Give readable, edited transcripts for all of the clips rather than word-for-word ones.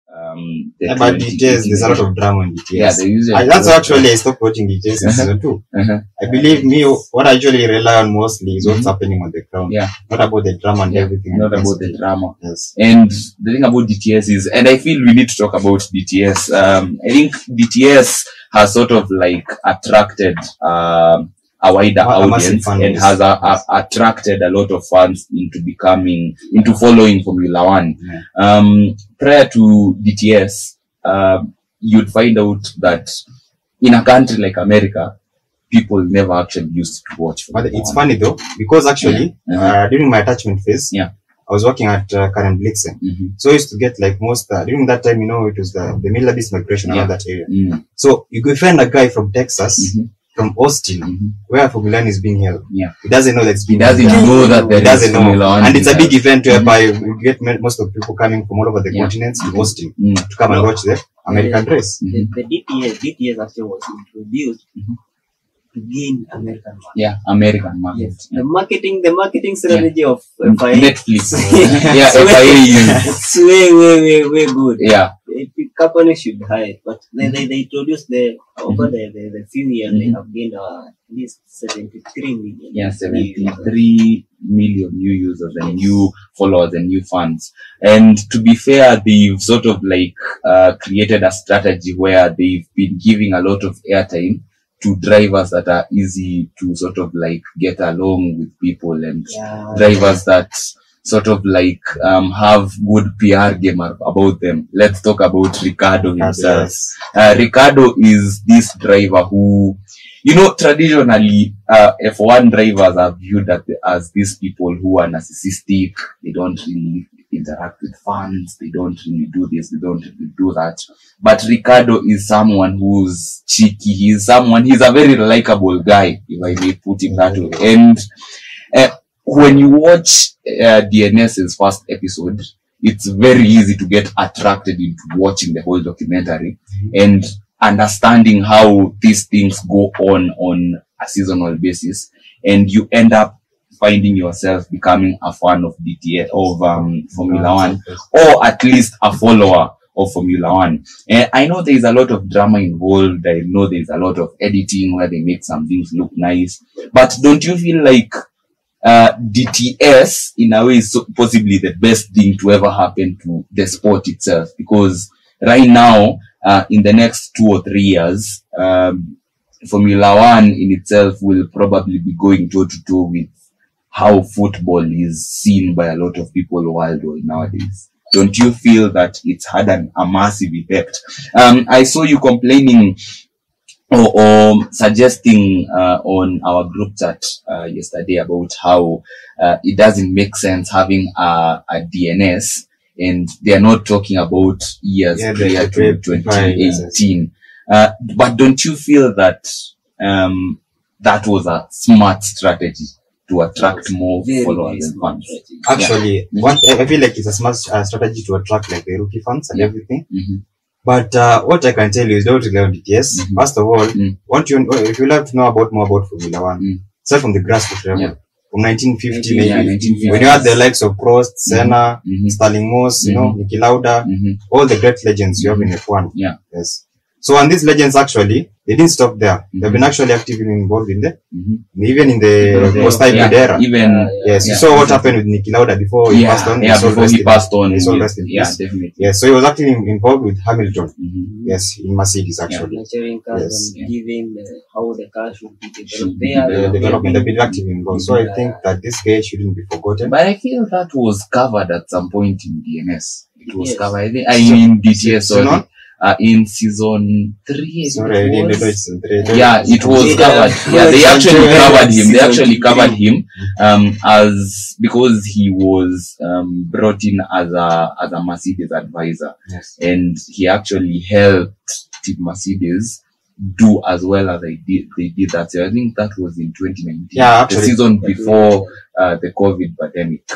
But DTS, there's a lot of drama in DTS. Yeah, they usually. That's actually I stopped watching DTS in season 2. I believe what I usually rely on mostly is what's happening on the ground. Yeah. Not about the drama and everything. Not about the drama. Yes. And the thing about DTS is, and I feel we need to talk about DTS. I think DTS has sort of like attracted a wider audience and has attracted a lot of fans into following Formula One. Yeah. Prior to DTS, you'd find out that in a country like America, people never actually used to watch Formula But it's funny though, because actually, during my attachment phase, I was working at Karen Blixen. So I used to get like most, during that time, it was the Middle East migration around that area. So you could find a guy from Texas, from Austin, where Formula One is being held. He doesn't know that it's being held. He doesn't know that there is Formula One. And it's a big event whereby you get most of the people coming from all over the continents to Austin to come and watch the American race. The DTS actually was introduced to gain American market. Yeah, American market. Yes. The marketing strategy of FIA. Netflix. FIA is way good. Yeah. The company should hide, but they introduced over the few years they have gained at least 73 million. Yeah, 73 million new users and new followers and new fans. And to be fair, they've sort of like created a strategy where they've been giving a lot of airtime to drivers that are easy to sort of like get along with people and drivers that sort of like have good PR game about them. Let's talk about Ricardo himself. Ricardo is this driver who, traditionally F1 drivers are viewed as these people who are narcissistic. They don't really interact with fans. They don't really do this. They don't really do that. But Ricardo is someone who's cheeky. He's a very likable guy, if I may put him that way. And when you watch DNS's first episode, it's very easy to get attracted into watching the whole documentary and understanding how these things go on a seasonal basis, and you end up finding yourself becoming a fan of DTS, of Formula One, or at least a follower of Formula One. And I know there's a lot of drama involved. I know there's a lot of editing where they make some things look nice. But don't you feel like DTS in a way is possibly the best thing to ever happen to the sport itself? Because right now, in the next 2 or 3 years, Formula One in itself will probably be going toe to toe with how football is seen by a lot of people worldwide nowadays. Don't you feel that it's had a massive effect? I saw you complaining or suggesting on our group chat yesterday about how it doesn't make sense having a DNS, and they are not talking about years prior to 2018. But don't you feel that that was a smart strategy to attract more followers and fans? Actually, I feel like it's a smart strategy to attract like the rookie fans and everything. But what I can tell you is don't rely on DTS. First of all, if you like to know more about Formula One, start from the grassroots level. From 1950, maybe, when you had the likes of Prost, Senna, Stirling Moss, Niki Lauda, all the great legends you have in F1. Yes. So, and these legends actually, they didn't stop there. They've been actually actively involved in even in the post-hybrid era. Yes, you saw what happened with Niki Lauda before he passed on. Before he passed on. Definitely. Yes, so he was actually involved with Hamilton. Yes, in Mercedes actually. Yes. Giving how the car should be developed. They've been actively involved. So I think that this guy shouldn't be forgotten. But I feel that was covered at some point in DNS. It was covered. I mean, DTS, sorry. In season 3. It was covered. They actually covered him. They actually covered him, as because he was, brought in as a Mercedes advisor. And he actually helped Team Mercedes do as well as they did that. So I think that was in 2019. The season before, the COVID pandemic.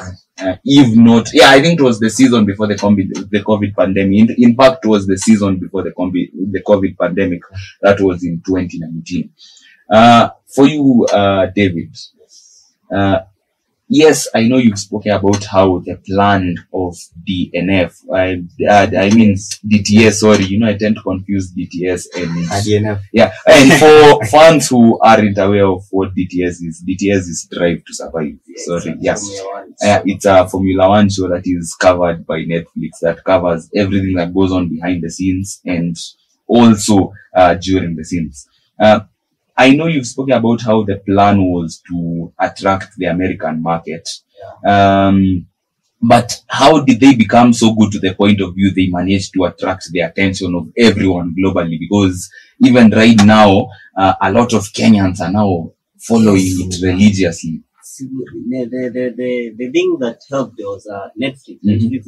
If not, I think it was the season before the COVID pandemic. In fact, it was the season before the COVID pandemic. That was in 2019. For you, David, yes, I know you've spoken about how the plan of DNF, I mean DTS, sorry, I tend to confuse DTS and DNF. yeah. And for fans who aren't aware of what DTS is Drive to Survive. Sorry, yes. It's a Formula One show that is covered by Netflix that covers everything that goes on behind the scenes and also during the scenes. I know you've spoken about how the plan was to attract the American market. But how did they become so good to the point of view they managed to attract the attention of everyone globally? Because even right now, a lot of Kenyans are now following it religiously. The thing that helped was Netflix. Netflix,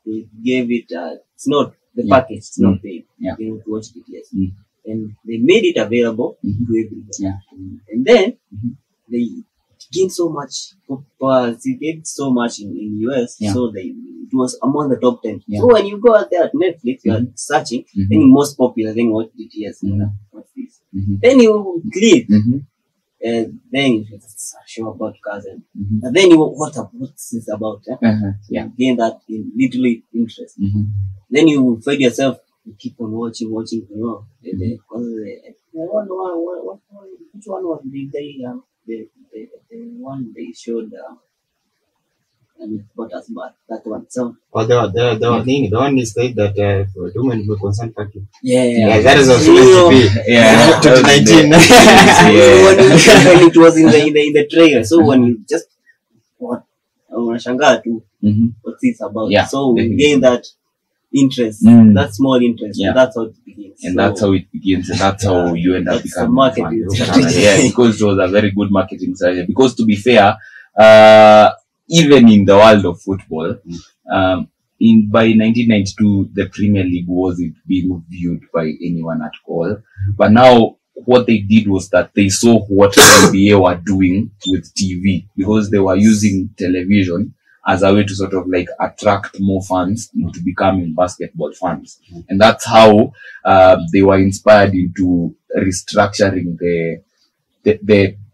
they gave it, it's not the package, it's not paid. To watch BTS. And they made it available to everyone. And then they gained so much popularity, they gained so much in US, so it was among the top 10. So when you go out there at Netflix, you are searching, then the most popular thing was BTS. What's this? Then you click, and then it's a show about cousin. And then what's this about? You gain that little interest. Then you find yourself, you keep on watching, which one was the one they showed, what us but that one. So the one is like that for women with consent party. That is also Yeah. 2019. When it was in the trailer. So when you just unashangaa tu what's this about? So we gain that interest, that small interest, and that's how it begins. And that's how it begins, and that's how you end up becoming marketing. Because it was a very good marketing strategy. Because to be fair, even in the world of football, by 1992, the Premier League wasn't being viewed by anyone at all. But now, what they did was that they saw what NBA were doing with TV, because they were using television as a way to sort of like attract more fans into becoming basketball fans. And that's how they were inspired into restructuring the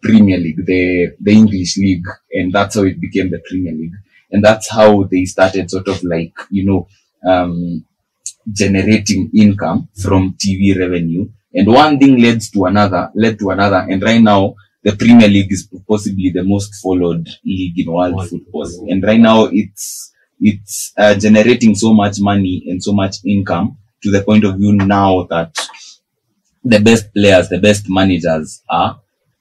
Premier League, the English League, and that's how it became the Premier League. And that's how they started sort of like, generating income from TV revenue. And one thing led to another, and right now, the Premier League is possibly the most followed league in world football. And right now it's generating so much money and so much income to the point of view now that the best players, the best managers are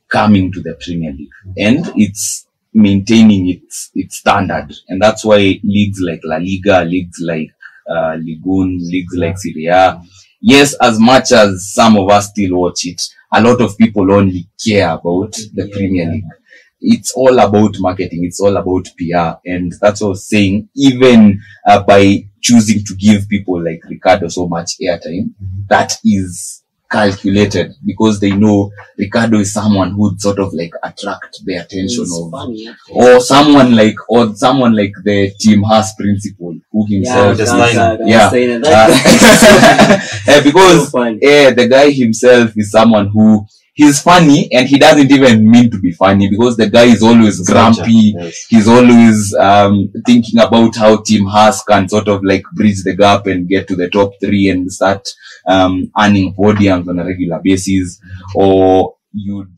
coming to the Premier League, and it's maintaining its standard. And that's why leagues like La Liga, leagues like Ligue 1, leagues like Serie A, yes, as much as some of us still watch it, a lot of people only care about the Premier League. It's all about marketing. It's all about PR. And that's what I was saying, even by choosing to give people like Ricardo so much airtime, that is calculated, because they know Ricardo is someone who would sort of like attract the attention or someone like the Team Haas principal, who himself because the guy himself is someone who he's funny, and he doesn't even mean to be funny, because the guy is always grumpy. He's always thinking about how Team Haas can sort of like bridge the gap and get to the top 3 and start earning podiums on a regular basis. Or you'd